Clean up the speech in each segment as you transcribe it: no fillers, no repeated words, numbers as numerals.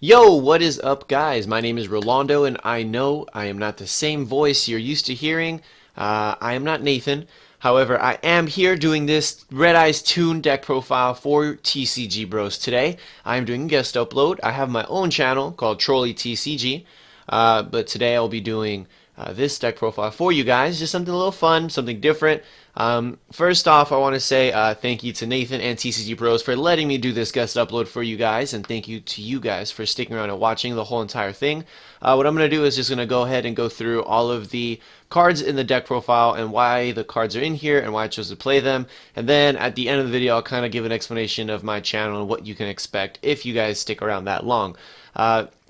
Yo, what is up, guys? My name is Rolando, and I know I am not the same voice you're used to hearing. I am not Nathan. However, I am here doing this Red Eyes Toon deck profile for TCG Bros today. I am doing a guest upload. I have my own channel called Trolley TCG, but today I'll be doing this deck profile for you guys. Just something a little fun, something different. First off, I want to say thank you to Nathan and TCG Bros for letting me do this guest upload for you guys, and thank you to you guys for sticking around and watching the whole entire thing. What I'm going to do is just going to go ahead and go through all of the cards in the deck profile and why the cards are in here and why I chose to play them. And then at the end of the video, I'll kind of give an explanation of my channel and what you can expect if you guys stick around that long.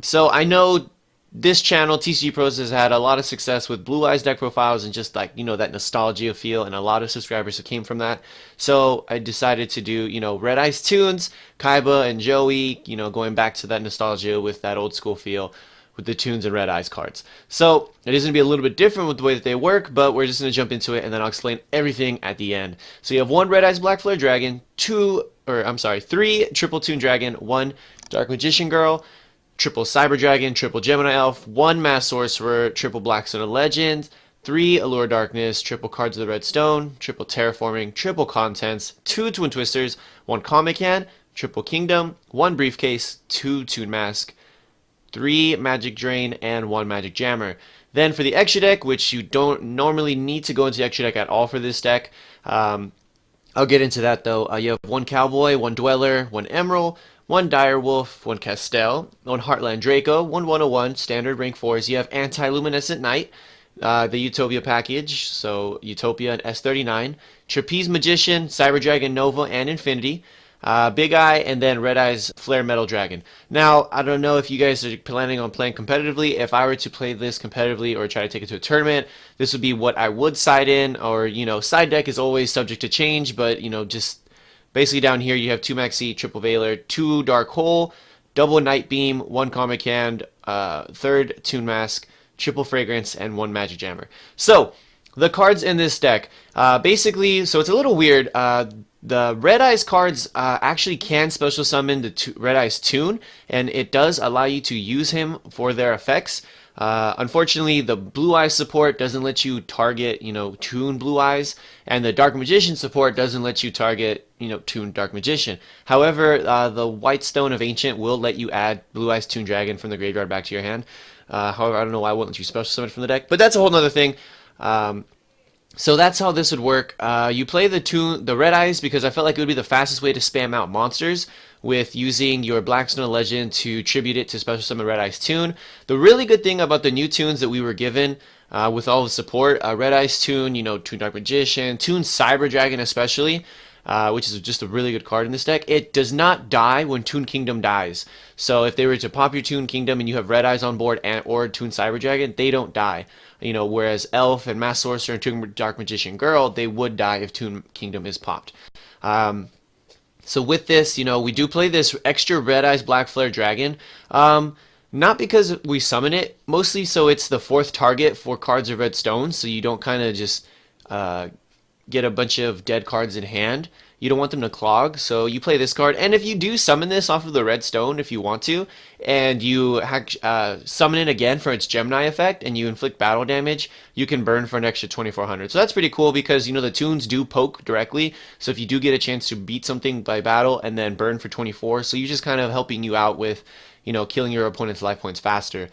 So I know this channel, TCG Pros, has had a lot of success with Blue Eyes deck profiles and just like, that nostalgia feel, and a lot of subscribers that came from that. So I decided to do, Red Eyes Toons, Kaiba and Joey, going back to that nostalgia with that old school feel with the Toons and Red Eyes cards. So it is going to be a little bit different with the way that they work, but we're just going to jump into it and then I'll explain everything at the end. So you have one Red Eyes Black Flare Dragon, three Triple Toon Dragon, one Dark Magician Girl, triple Cyber Dragon, triple Gemini Elf, one Mass Sorcerer, triple Black Stone of Legends, three Allure Darkness, triple Cards of the Red Stone, triple Terraforming, triple Contents, two Twin Twisters, one Comic Hand, triple Kingdom, one Briefcase, two Toon Mask, three Magic Drain, and one Magic Jammer. Then for the extra deck, which you don't normally need to go into the extra deck at all for this deck, I'll get into that though. You have one Cowboy, one Dweller, one Emerald, one Direwolf, one Castell, one Heartland Draco, one 101, standard rank 4s. You have Anti-Luminescent Knight, the Utopia package, so Utopia and S39, Trapeze Magician, Cyber Dragon Nova, and Infinity, Big Eye, and then Red Eyes Flare Metal Dragon. Now, I don't know if you guys are planning on playing competitively. If I were to play this competitively or try to take it to a tournament, this would be what I would side in, or, side deck is always subject to change, but, just basically down here you have two Maxi, triple Veiler, two Dark Hole, double Night Beam, one Comic Hand, third Toon Mask, triple Fragrance, and one Magic Jammer. So, the cards in this deck, basically, so it's a little weird. The Red Eyes cards actually can special summon the Red Eyes Toon, and it does allow you to use him for their effects. Unfortunately, the Blue Eyes support doesn't let you target, Toon Blue Eyes, and the Dark Magician support doesn't let you target, Toon Dark Magician. However, the White Stone of Ancient will let you add Blue Eyes Toon Dragon from the graveyard back to your hand. However, I don't know why I won't let you special summon from the deck, but that's a whole other thing. So that's how this would work. You play the Red Eyes because I felt like it would be the fastest way to spam out monsters with using your Blackstone Legend to tribute it to special summon Red Eyes Toon. The really good thing about the new Toons that we were given with all the support, Red Eyes Toon, Toon Dark Magician, Toon Cyber Dragon especially, which is just a really good card in this deck. It does not die when Toon Kingdom dies. So if they were to pop your Toon Kingdom and you have Red Eyes on board or Toon Cyber Dragon, they don't die. Whereas Elf and Mass Sorcerer and Toon Dark Magician Girl, they would die if Toon Kingdom is popped. So with this, we do play this extra Red Eyes Black Flare Dragon. Not because we summon it, mostly so it's the fourth target for cards of Red Stone, so you don't kind of just get a bunch of dead cards in hand. You don't want them to clog, so you play this card. And if you do summon this off of the Red Stone, if you want to, and you summon it again for its Gemini effect, and you inflict battle damage, you can burn for an extra 2400. So that's pretty cool because, the Toons do poke directly. So if you do get a chance to beat something by battle and then burn for 24, so you're just kind of helping you out with, killing your opponent's life points faster.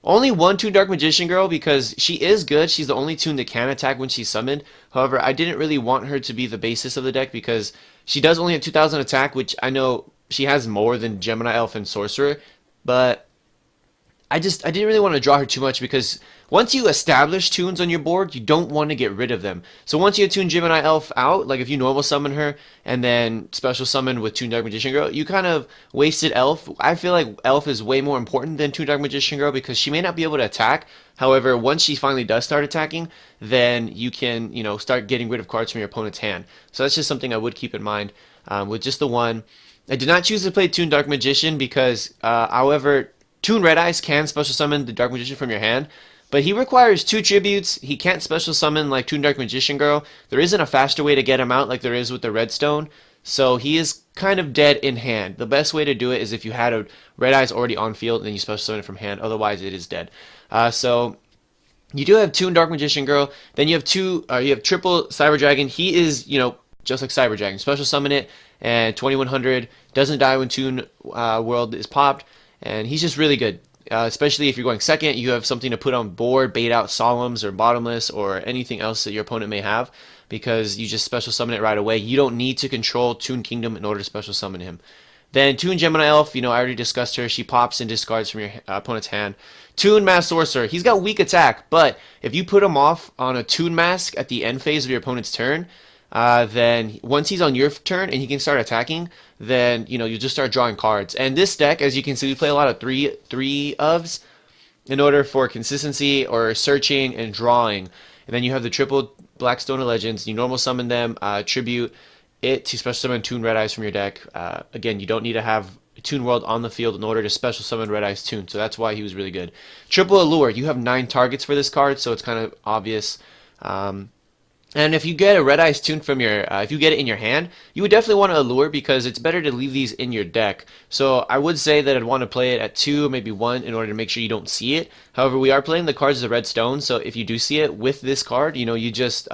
Only one Toon Dark Magician Girl because she is good. She's the only Toon that can attack when she's summoned. However, I didn't really want her to be the basis of the deck because she does only have 2000 attack, which I know she has more than Gemini Elf and Sorcerer, but I didn't really want to draw her too much because once you establish Toons on your board, you don't want to get rid of them. So once you Toon Gemini Elf out, like if you normal summon her and then special summon with Toon Dark Magician Girl, you kind of wasted Elf. I feel like Elf is way more important than Toon Dark Magician Girl because she may not be able to attack. However, once she finally does start attacking, then you can, start getting rid of cards from your opponent's hand. So that's just something I would keep in mind with just the one. I did not choose to play Toon Dark Magician because, however, Toon Red Eyes can special summon the Dark Magician from your hand, but he requires two tributes. He can't special summon like Toon Dark Magician Girl. There isn't a faster way to get him out like there is with the Redstone. So he is kind of dead in hand. The best way to do it is if you had a Red Eyes already on field and then you special summon it from hand. Otherwise, it is dead. So you do have Toon Dark Magician Girl. Then you have you have triple Cyber Dragon. He is, just like Cyber Dragon. Special summon it, and 2100 doesn't die when Toon World is popped, and he's just really good. Especially if you're going second, you have something to put on board, bait out Solemns or Bottomless or anything else that your opponent may have, because you just special summon it right away. You don't need to control Toon Kingdom in order to special summon him. Then Toon Gemini Elf, I already discussed her. She pops and discards from your opponent's hand. Toon Mask Sorcerer, he's got weak attack, but if you put him off on a Toon Mask at the end phase of your opponent's turn, then once he's on your turn and he can start attacking, then you just start drawing cards. And this deck, as you can see, we play a lot of three ofs in order for consistency or searching and drawing. And then you have the triple Blackstone of Legends. You normal summon them, tribute it to special summon Toon Red Eyes from your deck. Again, you don't need to have Toon World on the field in order to special summon Red Eyes Toon, so that's why he was really good. Triple Allure, you have 9 targets for this card, so it's kind of obvious. And if you get a Red Eyes Toon from your, if you get it in your hand, you would definitely want to Allure because it's better to leave these in your deck. So I would say that I'd want to play it at 2, maybe 1, in order to make sure you don't see it. However, we are playing the cards as a red stone, so if you do see it with this card, you just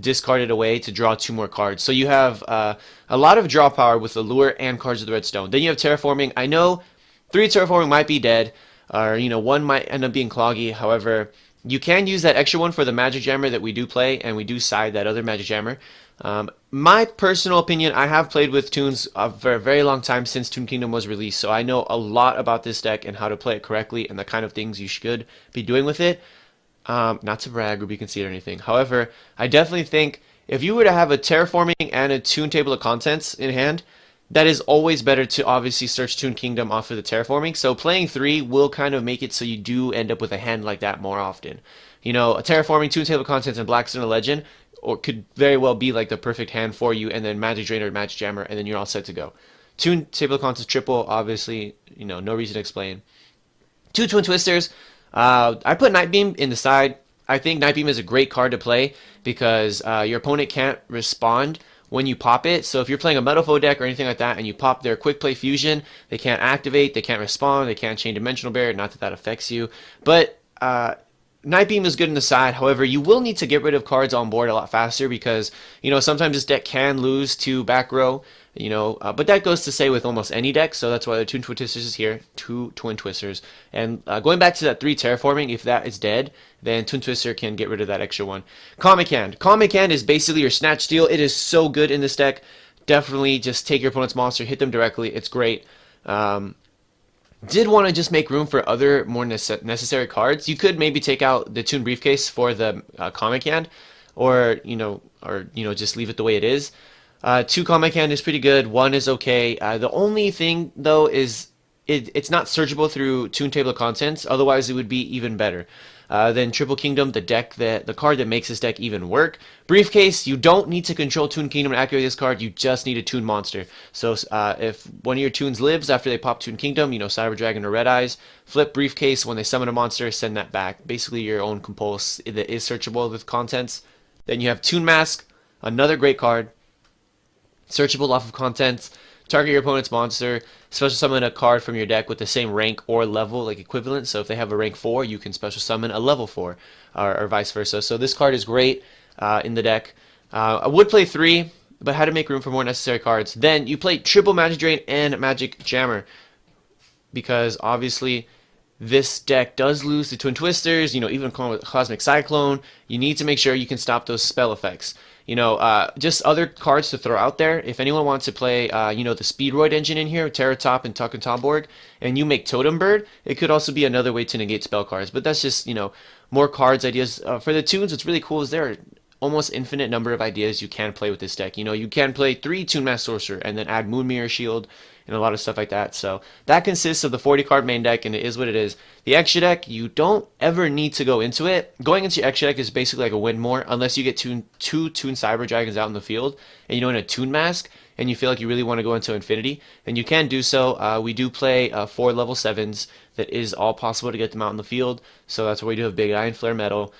discard it away to draw 2 more cards. So you have a lot of draw power with Allure and cards of the red stone. Then you have Terraforming. I know 3 Terraforming might be dead, or 1 might end up being cloggy. However, you can use that extra one for the Magic Jammer that we do play, and we do side that other Magic Jammer. My personal opinion, I have played with Toons for a very long time since Toon Kingdom was released, so I know a lot about this deck and how to play it correctly and the kind of things you should be doing with it. Not to brag or be conceited or anything. However, I definitely think if you were to have a Terraforming and a Toon Table of Contents in hand, that is always better to obviously search Toon Kingdom off of the Terraforming. So playing 3 will kind of make it so you do end up with a hand like that more often. A Terraforming, Toon Table of Contents, and Blackstone of Legend or could very well be like the perfect hand for you, and then Magic Drainer, Magic Jammer, and then you're all set to go. Toon Table of Contents triple, obviously, no reason to explain. 2 Twin Twisters. I put Night Beam in the side. I think Night Beam is a great card to play because your opponent can't respond when you pop it. So if you're playing a Metal Foe deck or anything like that and you pop their Quick Play Fusion, they can't activate, they can't respond, they can't chain Dimensional Barrier, not that that affects you. But Night Beam is good in the side. However, you will need to get rid of cards on board a lot faster because, sometimes this deck can lose to back row, but that goes to say with almost any deck, so that's why the 2 Twin Twisters is here, 2 Twin Twisters. And going back to that 3 Terraforming, if that is dead, then Twin Twister can get rid of that extra one. Comic Hand. Comic Hand is basically your Snatch Steal. It is so good in this deck. Definitely just take your opponent's monster, hit them directly. It's great. Did want to just make room for other more necessary cards. You could maybe take out the Toon Briefcase for the Comic Hand, or just leave it the way it is. 2 Comic Hand is pretty good. 1 is okay. The only thing though is it's not searchable through Toon Table of Contents. Otherwise, it would be even better. Then Triple Kingdom, the card that makes this deck even work. Briefcase, you don't need to control Toon Kingdom to activate this card. You just need a Toon monster. So if one of your Toons lives after they pop Toon Kingdom, Cyber Dragon or Red Eyes, flip Briefcase. When they summon a monster, send that back. Basically your own Compulse that is searchable with Contents. Then you have Toon Mask, another great card. Searchable off of Contents. Target your opponent's monster, special summon a card from your deck with the same rank or level, like equivalent. So if they have a rank 4, you can special summon a level 4, or vice versa. So this card is great in the deck. I would play 3, but had to make room for more necessary cards. Then you play triple Magic Drain and Magic Jammer, because obviously this deck does lose to Twin Twisters, even Cosmic Cyclone. You need to make sure you can stop those spell effects. Just other cards to throw out there. If anyone wants to play, the Speedroid engine in here, Terratop and Tuck and Tomborg, and you make Totem Bird, it could also be another way to negate spell cards. But that's just, more cards, ideas. For the Toons, what's really cool is there are almost infinite number of ideas you can play with this deck. You can play 3 Toon Mask Sorcerer and then add Moon Mirror Shield and a lot of stuff like that. So that consists of the 40 card main deck, and it is what it is. The extra deck, you don't ever need to go into it. Going into your extra deck is basically like a win more, unless you get two Toon Cyber Dragons out in the field and in a Toon Mask and you feel like you really want to go into Infinity, then you can do so. We do play 4 level 7s. That is all possible to get them out in the field. So that's why we do have Big Eye and Flare Metal.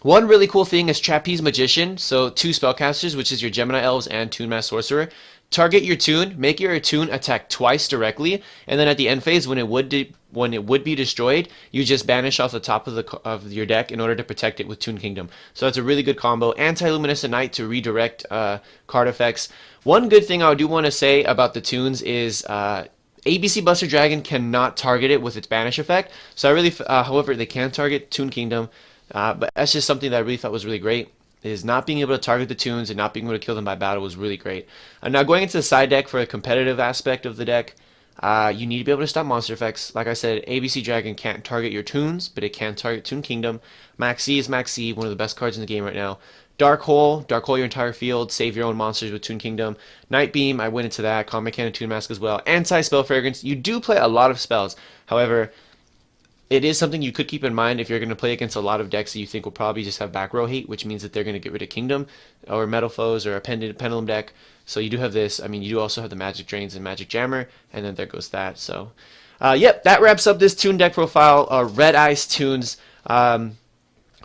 One really cool thing is Trapeze Magician, so two spellcasters, which is your Gemini Elves and Toon Mass Sorcerer. Target your Toon, make your Toon attack twice directly, and then at the end phase, when it would be destroyed, you just banish off the top of your deck in order to protect it with Toon Kingdom. So that's a really good combo. Anti-Luminescent Knight to redirect card effects. One good thing I do want to say about the Toons is ABC Buster Dragon cannot target it with its banish effect. So I really, however, they can target Toon Kingdom. But that's just something that I really thought was really great, is not being able to target the Toons and not being able to kill them by battle was really great. Now going into the side deck for a competitive aspect of the deck, you need to be able to stop monster effects. Like I said, ABC Dragon can't target your Toons, but it can target Toon Kingdom. Max C is Max C, one of the best cards in the game right now. Dark Hole your entire field, save your own monsters with Toon Kingdom. Night Beam, I went into that. Comet Cannon, Toon Mask as well. Anti-Spell Fragrance, you do play a lot of spells. However, it is something you could keep in mind if you're going to play against a lot of decks that you think will probably just have back row hate, which means that they're going to get rid of Kingdom or Metal Foes or a Pendulum deck. So you do have this. I mean, you do also have the Magic Drains and Magic Jammer, and then there goes that. So, yep, that wraps up this Toon deck profile. Red Ice Toons.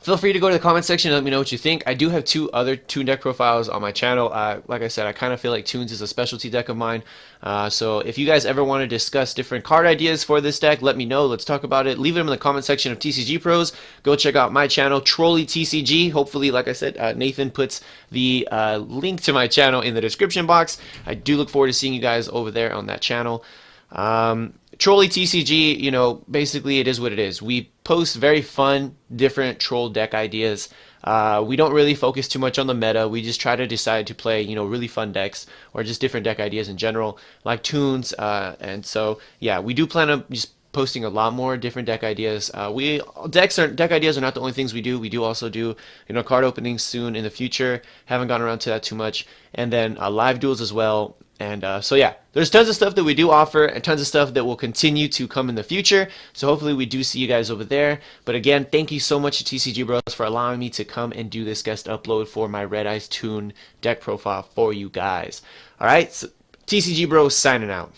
Feel free to go to the comment section and let me know what you think. I do have two other Toon deck profiles on my channel. Like I said, I kind of feel like Toons is a specialty deck of mine. So if you guys ever want to discuss different card ideas for this deck, let me know. Let's talk about it. Leave them in the comment section of TCG Pros. Go check out my channel, Trolley TCG. Hopefully, like I said, Nathan puts the link to my channel in the description box. I do look forward to seeing you guys over there on that channel. Trolley TCG, you know, basically it is what it is. We post very fun, different troll deck ideas. We don't really focus too much on the meta. We just try to decide to play, you know, really fun decks or just different deck ideas in general, like Toons. And so, yeah, we do plan on just posting a lot more different deck ideas. Deck ideas are not the only things we do. We do also do, you know, card openings soon in the future. Haven't gotten around to that too much. And then live duels as well. And so yeah, there's tons of stuff that we do offer and tons of stuff that will continue to come in the future. So hopefully we do see you guys over there. But again, thank you so much to TCG Bros for allowing me to come and do this guest upload for my Red Eyes Toon deck profile for you guys. All right, so TCG Bros signing out.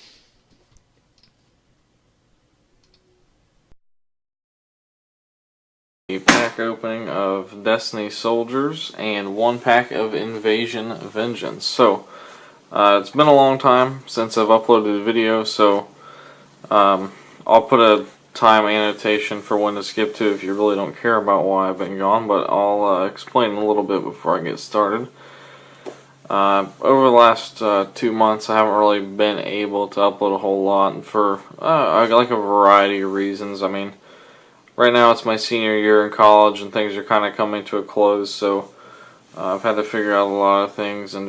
A pack opening of Destiny Soldiers and one pack of Invasion Vengeance. So it's been a long time since I've uploaded a video, so I'll put a time annotation for when to skip to if you really don't care about why I've been gone, but I'll explain a little bit before I get started. Over the last 2 months, I haven't really been able to upload a whole lot, and for like a variety of reasons. I mean, right now it's my senior year in college, and things are kind of coming to a close, so I've had to figure out a lot of things and